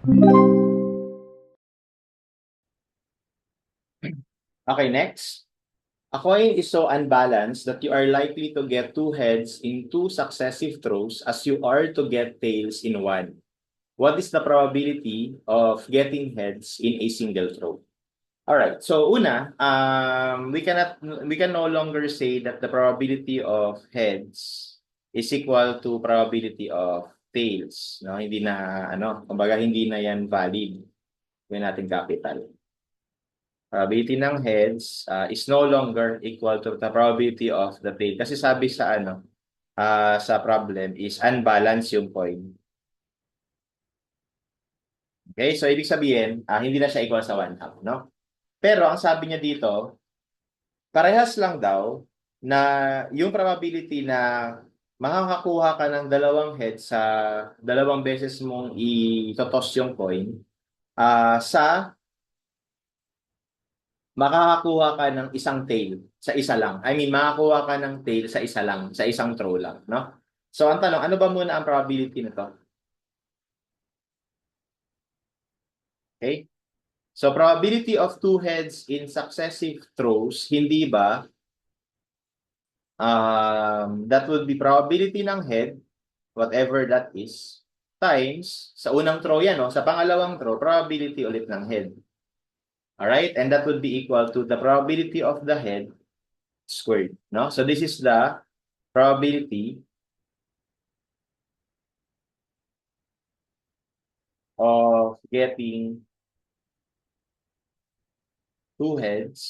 Okay, next. A coin is so unbalanced that you are likely to get two heads in two successive throws as you are to get tails in one. What is the probability of getting heads in a single throw? All right. So una, we can no longer say that the probability of heads is equal to probability of tails, no? Hindi na kumbaga hindi na 'yan valid. Gawin natin capital. Probability ng heads is no longer equal to the probability of the tail. Kasi sabi sa sa problem is unbalanced yung coin. Okay? So ibig sabihin, hindi na siya equal sa 1/2, no? Pero ang sabi niya dito, parehas lang daw na yung probability na makakakuha ka ng dalawang head sa dalawang beses mong itotoss yung coin sa makakakuha ka ng isang tail sa isa lang. I mean, makakakuha ka ng tail sa isa lang, sa isang throw lang, no? So, ang tanong, ano ba muna ang probability nito? Okay? So, probability of two heads in successive throws, hindi ba that would be probability ng head, whatever that is, times, sa unang throw yan, no? Sa pangalawang throw, probability ulit ng head. Alright? And that would be equal to the probability of the head squared, no? So, this is the probability of getting two heads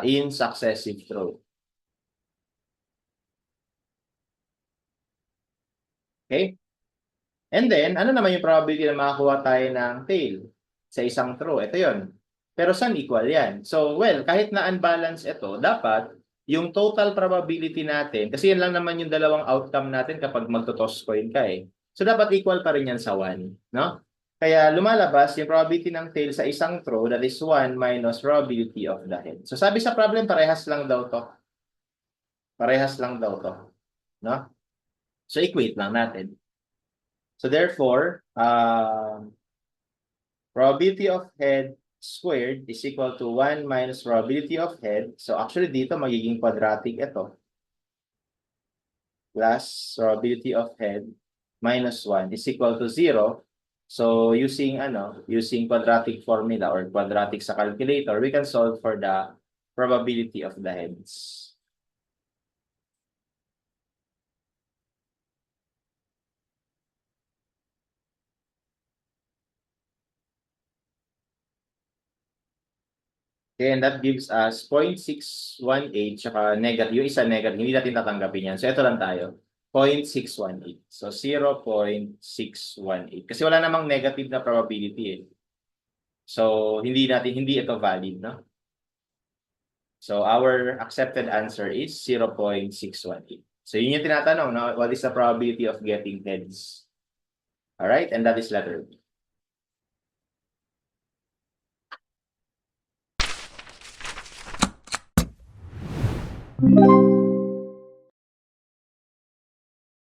in successive throw. Okay? And then, ano naman yung probability na makakuha tayo ng tail sa isang throw? Ito yon. Pero saan equal yan? So, well, kahit na unbalanced ito, dapat yung total probability natin, kasi yan lang naman yung dalawang outcome natin kapag magto-toss coin ka eh. So, dapat equal pa rin yan sa 1. No? Kaya lumalabas yung probability ng tail sa isang throw, that is 1 minus probability of the head. So, sabi sa problem, parehas lang daw to. Parehas lang daw to. No? So, equate lang natin. So, therefore, probability of head squared is equal to 1 minus probability of head. So, actually, dito magiging quadratic ito. Plus probability of head minus 1 is equal to 0. So, using quadratic formula or quadratic sa calculator, we can solve for the probability of the heads. Okay, and that gives us 0.618 tsaka negative. Yung isa negative, hindi natin tatanggapin yan. So, ito lang tayo. 0.618. So, 0.618. Kasi wala namang negative na probability eh. So, hindi ito valid, no? So, our accepted answer is 0.618. So, yun yung tinatanong, no? What is the probability of getting heads? Alright, and that is letter B.